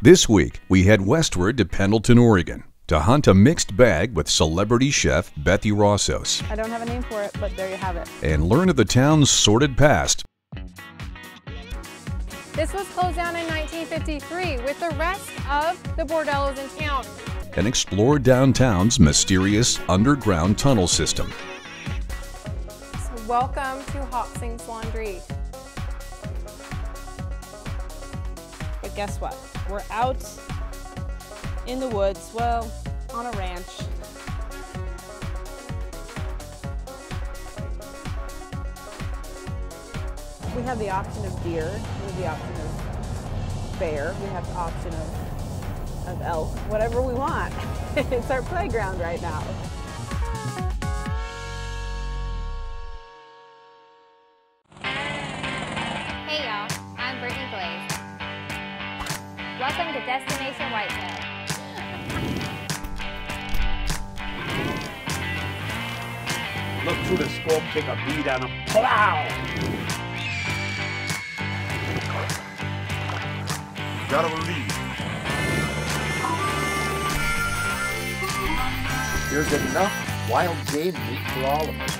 This week, we head westward to Pendleton, Oregon, to hunt a mixed bag with celebrity chef Bethy Rossos. I don't have a name for it, but there you have it. And learn of the town's sordid past. This was closed down in 1953 with the rest of the bordellos in town. And explore downtown's mysterious underground tunnel system. So welcome to Hopsing's Laundry. But guess what? We're out in the woods, well, on a ranch. We have the option of deer, we have the option of bear, we have the option of elk, whatever we want. It's our playground right now. Hey y'all, I'm Brittany Glaze. Welcome to Destination Whitetail. Look through the scope, take a bead on him. Plow! Gotta release. There's enough wild game meat for all of us.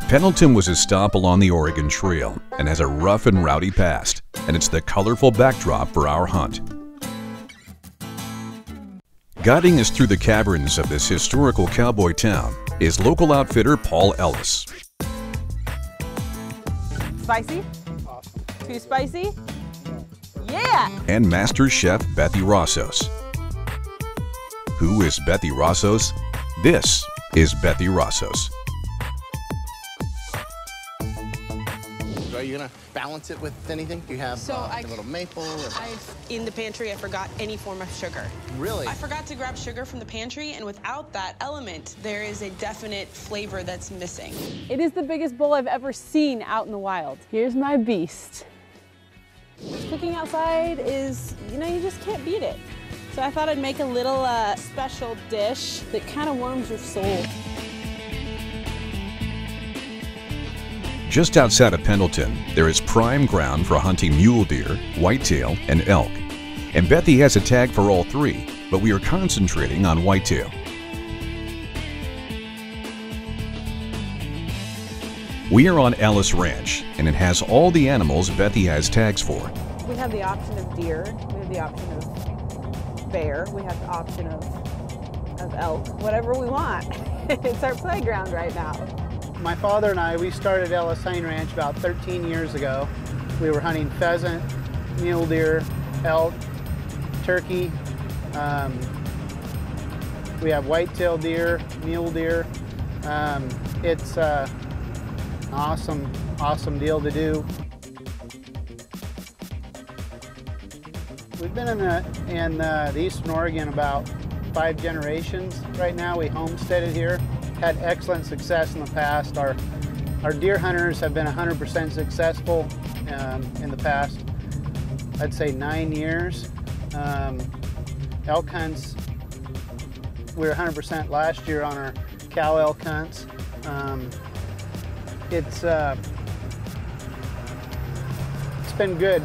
Pendleton was a stop along the Oregon Trail and has a rough and rowdy past, and it's the colorful backdrop for our hunt. Guiding us through the caverns of this historical cowboy town is local outfitter Paul Ellis. Spicy? Awesome. Too spicy? Yeah! And master chef Bethy Rossos. Who is Bethy Rossos? This is Bethy Rossos. Are you gonna balance it with anything? Do you have like a little maple? Or... In the pantry, I forgot any form of sugar. Really? I forgot to grab sugar from the pantry, and without that element, there is a definite flavor that's missing. It is the biggest bull I've ever seen out in the wild. Here's my beast. Cooking outside is, you know, you just can't beat it. So I thought I'd make a little special dish that kind of warms your soul. Just outside of Pendleton, there is prime ground for hunting mule deer, whitetail, and elk. And Bethy has a tag for all three, but we are concentrating on whitetail. We are on Ellis Ranch, and it has all the animals Bethy has tags for. We have the option of deer, we have the option of bear, we have the option of elk, whatever we want. It's our playground right now. My father and I, we started Ellis Hunting Ranch about 13 years ago. We were hunting pheasant, mule deer, elk, turkey. We have whitetail deer, mule deer. It's an awesome deal to do. We've been in the Eastern Oregon about 5 generations right now. We homesteaded here. Had excellent success in the past. Our deer hunters have been 100% successful in the past, I'd say 9 years. Elk hunts, we were 100% last year on our cow elk hunts. It's been good.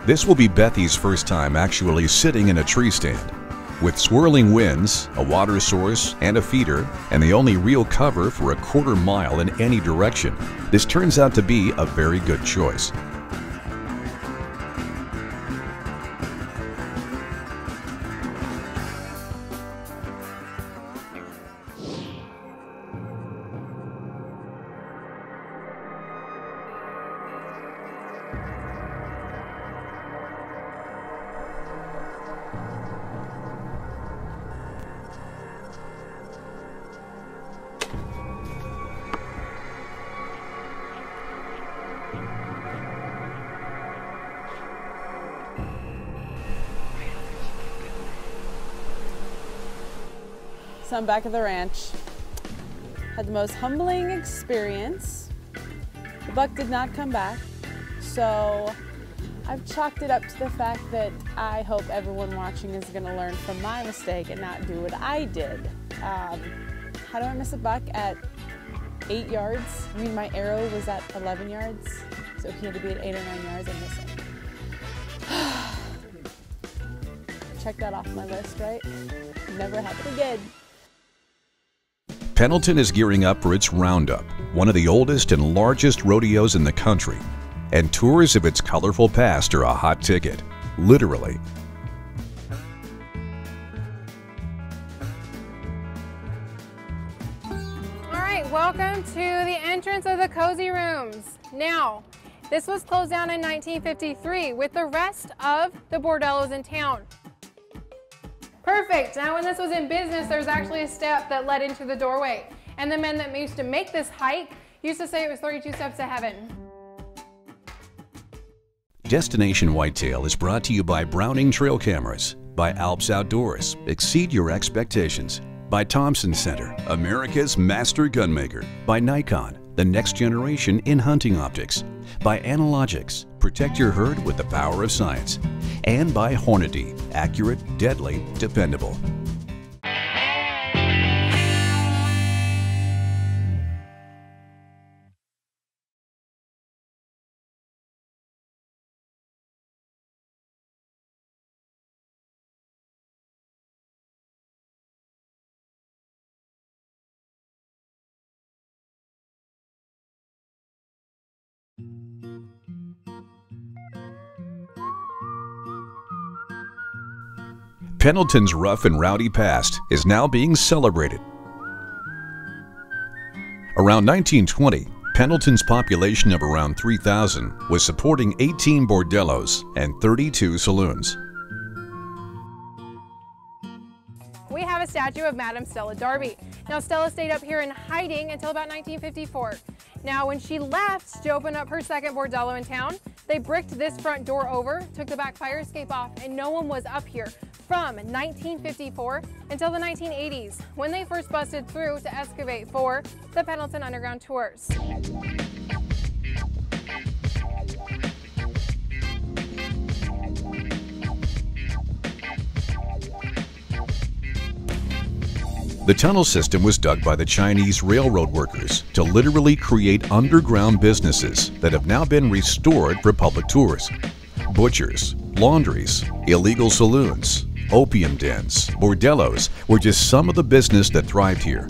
This will be Bethy's first time actually sitting in a tree stand. With swirling winds, a water source, and a feeder, and the only real cover for a quarter mile in any direction, this turns out to be a very good choice. So I'm back at the ranch. Had the most humbling experience. The buck did not come back, so I've chalked it up to the fact that I hope everyone watching is going to learn from my mistake and not do what I did. How do I miss a buck at 8 yards? I mean, my arrow was at 11 yards, so he had to be at 8 or 9 yards and miss him. Check that off my list, right? Never happen again. Pendleton is gearing up for its Roundup, one of the oldest and largest rodeos in the country, and tours of its colorful past are a hot ticket, literally. All right, welcome to the entrance of the Cozy Rooms. Now, this was closed down in 1953 with the rest of the bordellos in town. Perfect. Now when this was in business, there was actually a step that led into the doorway. And the men that used to make this hike used to say it was 32 steps to heaven. Destination Whitetail is brought to you by Browning Trail Cameras, by Alps Outdoors, exceed your expectations, by Thompson Center, America's master gunmaker, by Nikon, the next generation in hunting optics, by Analogics, protect your herd with the power of science, and by Hornady, accurate, deadly, dependable. Pendleton's rough and rowdy past is now being celebrated. Around 1920, Pendleton's population of around 3,000 was supporting 18 bordellos and 32 saloons. We have a statue of Madame Stella Darby. Now Stella stayed up here in hiding until about 1954. Now when she left to open up her second bordello in town, they bricked this front door over, took the back fire escape off, and no one was up here from 1954 until the 1980s, when they first busted through to excavate for the Pendleton Underground Tours. The tunnel system was dug by the Chinese railroad workers to literally create underground businesses that have now been restored for public tours. Butchers, laundries, illegal saloons, opium dens, bordellos were just some of the business that thrived here.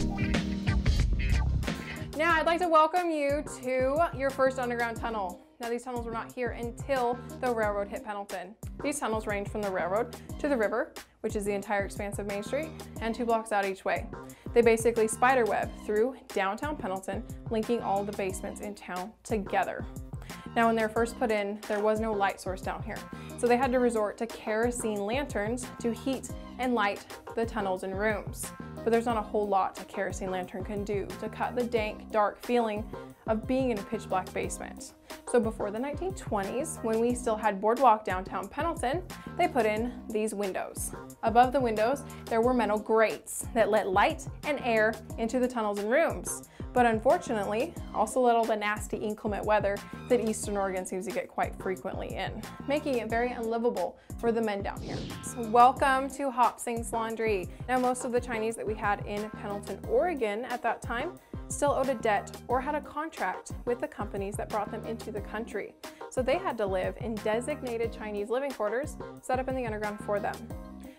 Now I'd like to welcome you to your first underground tunnel. Now these tunnels were not here until the railroad hit Pendleton. These tunnels range from the railroad to the river, which is the entire expanse of Main Street, and 2 blocks out each way. They basically spiderweb through downtown Pendleton, linking all the basements in town together. Now when they were first put in, there was no light source down here, so they had to resort to kerosene lanterns to heat and light the tunnels and rooms. But there's not a whole lot a kerosene lantern can do to cut the dank, dark feeling of being in a pitch black basement. So before the 1920s, when we still had boardwalk downtown Pendleton, they put in these windows. Above the windows, there were metal grates that let light and air into the tunnels and rooms. But unfortunately, also let all the nasty inclement weather that Eastern Oregon seems to get quite frequently in, making it very unlivable for the men down here. So welcome to Hopsing's Laundry. Now most of the Chinese that we had in Pendleton, Oregon at that time still owed a debt or had a contract with the companies that brought them into the country. So they had to live in designated Chinese living quarters set up in the underground for them.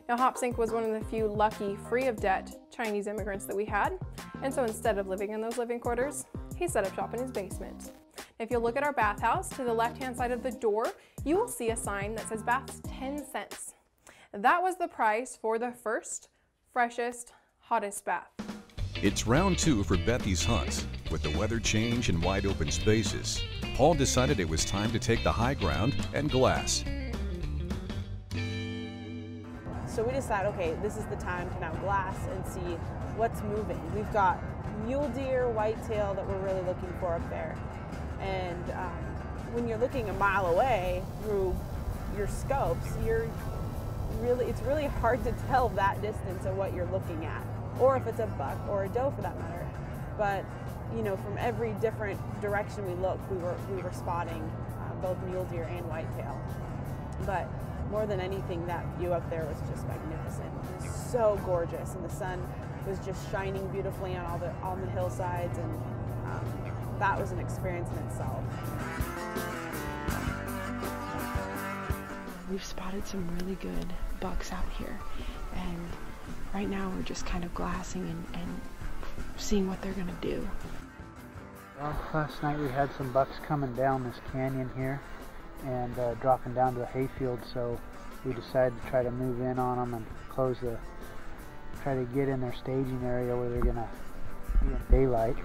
Now Hopsink was one of the few lucky, free of debt Chinese immigrants that we had. And so instead of living in those living quarters, he set up shop in his basement. If you look at our bathhouse to the left-hand side of the door, you will see a sign that says baths 10 cents. That was the price for the first, freshest, hottest bath. It's round 2 for Bethy's hunt. With the weather change and wide open spaces, Paul decided it was time to take the high ground and glass. So we decided, okay, this is the time to now glass and see what's moving. We've got mule deer, whitetail that we're really looking for up there. And when you're looking a mile away through your scopes, it's really hard to tell that distance of what you're looking at, or if it's a buck or a doe for that matter. But you know, from every different direction we looked, we were spotting both mule deer and whitetail. But more than anything, that view up there was just magnificent. It was so gorgeous, and the sun was just shining beautifully on the hillsides, and that was an experience in itself. We've spotted some really good bucks out here, and right now we're just kind of glassing and seeing what they're gonna do. Well, last night we had some bucks coming down this canyon here and dropping down to a hayfield, so we decided to try to move in on them and try to get in their staging area where they're gonna be in daylight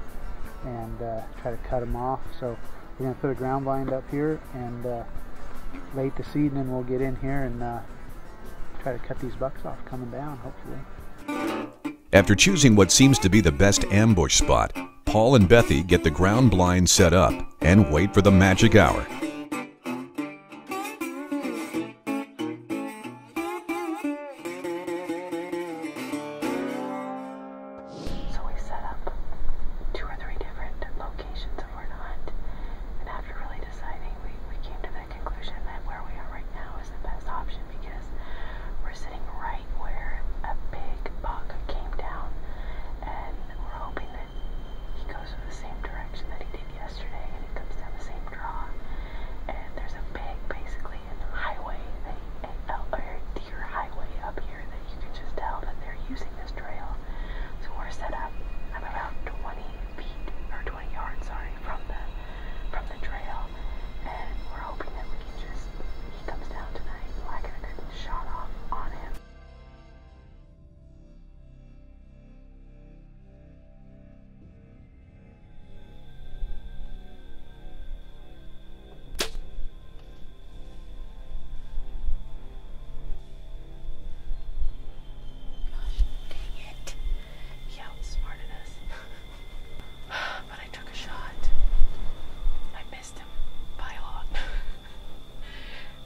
and try to cut them off. So we're gonna put a ground blind up here, and late this evening we'll get in here and try to cut these bucks off coming down, hopefully. After choosing what seems to be the best ambush spot, Paul and Bethy get the ground blind set up and wait for the magic hour. So we set up 2 or 3 different locations of where to hunt, and after really deciding, we came to the conclusion that where we are right now is the best option, because we're sitting right where a big buck came down, and we're hoping that he goes in the same direction that he did yesterday and he comes down the same draw. And there's a big, basically a highway, a deer highway up here that you can just tell that they're using this trail. So we're set up. I'm about 20 feet or 20 yards, sorry, from the trail, and we're hoping that we can he comes down tonight so I get a good shot off on him. He outsmarted us. But I took a shot. I missed him by a lot.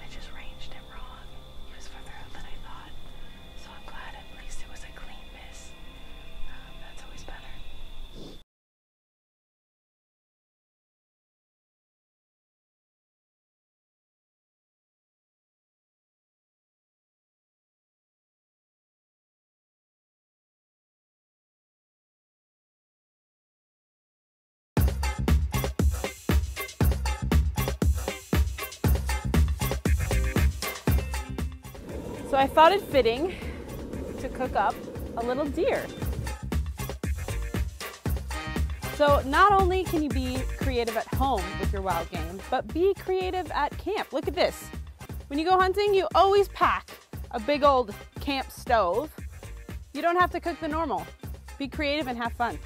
I just ranged him wrong. He was further out than I thought. So I'm glad at least it was a clean miss. That's always better. So I thought it fitting to cook up a little deer. So not only can you be creative at home with your wild game, but be creative at camp. Look at this. When you go hunting, you always pack a big old camp stove. You don't have to cook the normal. Be creative and have fun.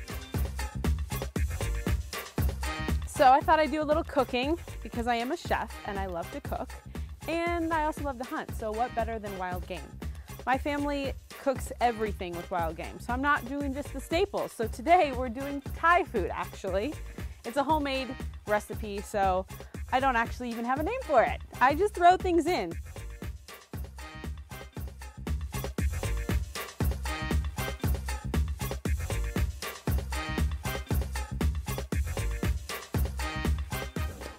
So I thought I'd do a little cooking because I am a chef and I love to cook. And I also love to hunt, so what better than wild game? My family cooks everything with wild game, so I'm not doing just the staples. So today we're doing Thai food, actually. It's a homemade recipe, so I don't actually even have a name for it. I just throw things in.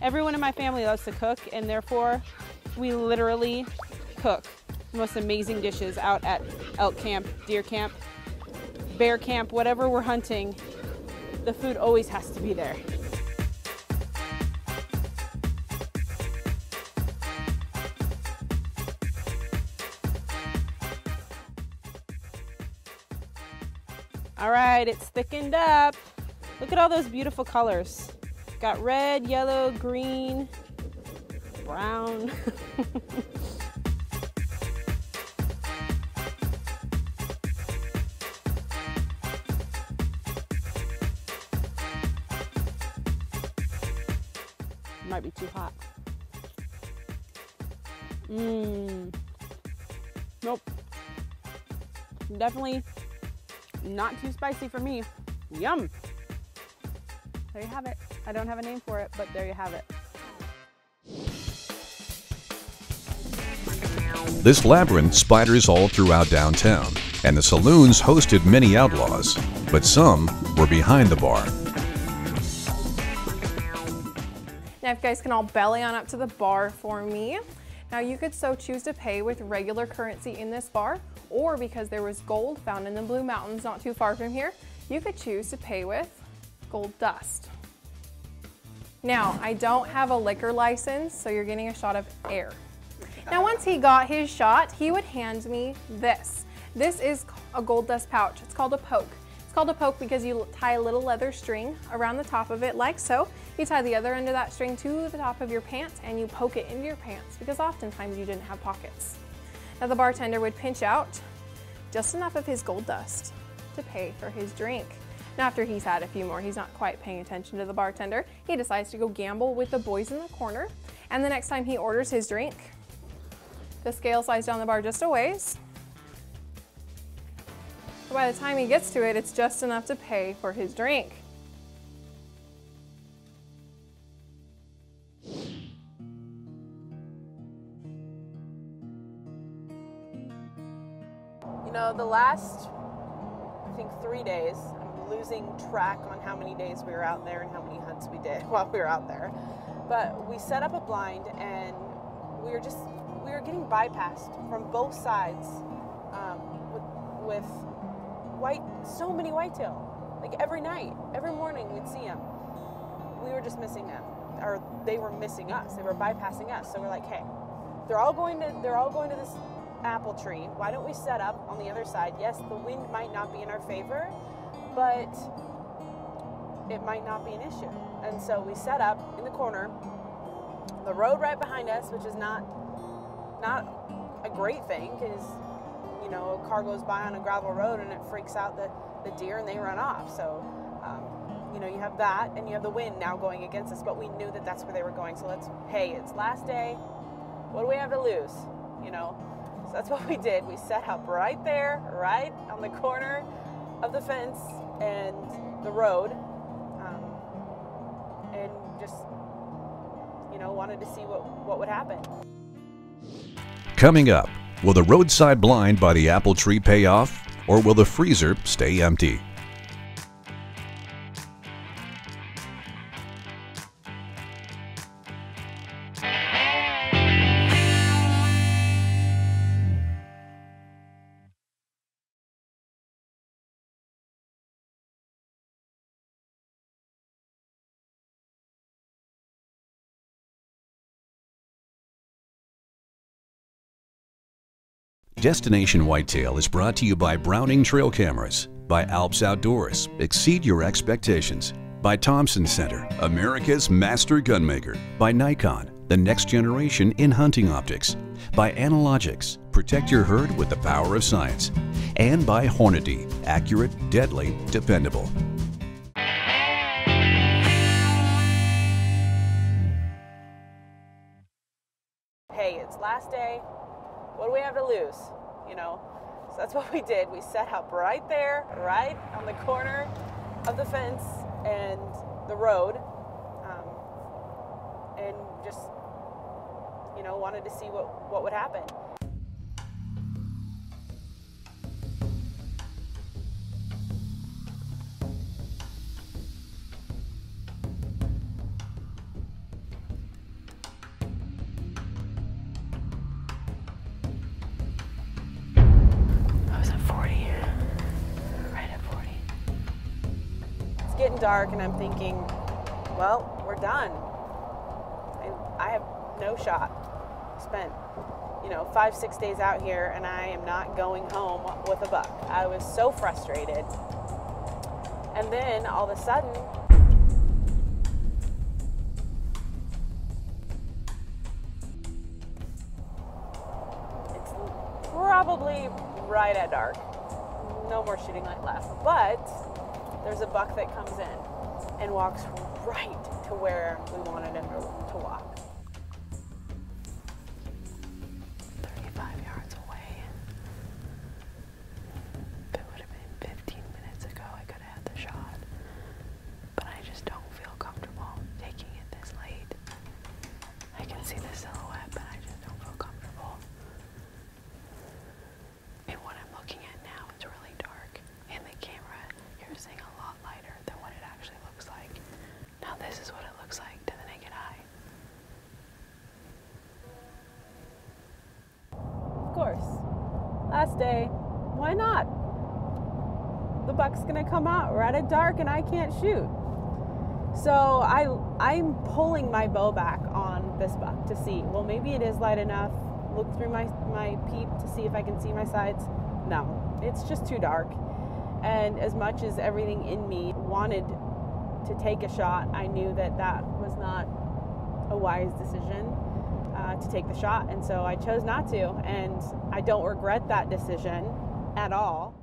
Everyone in my family loves to cook, and therefore we literally cook the most amazing dishes out at elk camp, deer camp, bear camp, whatever we're hunting. The food always has to be there. All right, it's thickened up. Look at all those beautiful colors. Got red, yellow, green, brown. Might be too hot. Nope. Definitely not too spicy for me. Yum. There you have it. I don't have a name for it, but there you have it. This labyrinth spiders all throughout downtown, and the saloons hosted many outlaws, but some were behind the bar. Now if you guys can all belly on up to the bar for me. Now you could so choose to pay with regular currency in this bar, or because there was gold found in the Blue Mountains not too far from here, you could choose to pay with gold dust. Now, I don't have a liquor license, so you're getting a shot of air. Now, once he got his shot, he would hand me this. This is a gold dust pouch. It's called a poke. It's called a poke because you tie a little leather string around the top of it like so. You tie the other end of that string to the top of your pants and you poke it into your pants because oftentimes you didn't have pockets. Now the bartender would pinch out just enough of his gold dust to pay for his drink. Now after he's had a few more, he's not quite paying attention to the bartender. He decides to go gamble with the boys in the corner, and the next time he orders his drink, the scale slides down the bar just a ways. So by the time he gets to it, it's just enough to pay for his drink. You know, the last, I think 3 days, I'm losing track on how many days we were out there and how many hunts we did while we were out there. But we set up a blind and we were getting bypassed from both sides with so many whitetail. Like every night, every morning we'd see them. We were just missing them, or they were missing us. They were bypassing us. So we're like, hey, they're all going to this apple tree. Why don't we set up on the other side? Yes, the wind might not be in our favor, but it might not be an issue. And so we set up in the corner, the road right behind us, which is not a great thing because, you know, a car goes by on a gravel road and it freaks out the deer and they run off. So, you know, you have that and you have the wind now going against us, but we knew that that's where they were going. So hey, it's last day. What do we have to lose? You know, so that's what we did. We set up right there, right on the corner of the fence and the road, and just, you know, wanted to see what would happen. Coming up, will the roadside blind by the apple tree pay off, or will the freezer stay empty? Destination Whitetail is brought to you by Browning Trail Cameras, by Alps Outdoors, Exceed Your Expectations, by Thompson Center, America's Master Gunmaker, by Nikon, the next generation in hunting optics, by Analogics, protect your herd with the power of science, and by Hornady, accurate, deadly, dependable. Hey, it's last day. What do we have to lose? You know, so that's what we did. We set up right there, right on the corner of the fence and the road, and just, you know, wanted to see what would happen. Getting dark and I'm thinking, well, we're done. I have no shot. Spent, you know, 5-6 days out here and I am not going home with a buck. I was so frustrated. And then all of a sudden, it's probably right at dark. No more shooting light left, but there's a buck that comes in and walks right to where we wanted him to walk. 35 yards away. If it would have been 15 minutes ago, I could have had the shot. But I just don't feel comfortable taking it this late. I can see the silhouette, but I just don't feel comfortable. And what I'm looking at now, it's really dark. In the camera, you're seeing a lot lighter than what it actually looks like. Now this is what it looks like to the naked eye. the buck's gonna come out right at dark and I can't shoot. So I'm pulling my bow back on this buck to see, well, maybe it is light enough. Look through my peep to see if I can see my sights. No, it's just too dark. And as much as everything in me wanted to take a shot, I knew that that was not a wise decision to take the shot. And so I chose not to. And I don't regret that decision at all.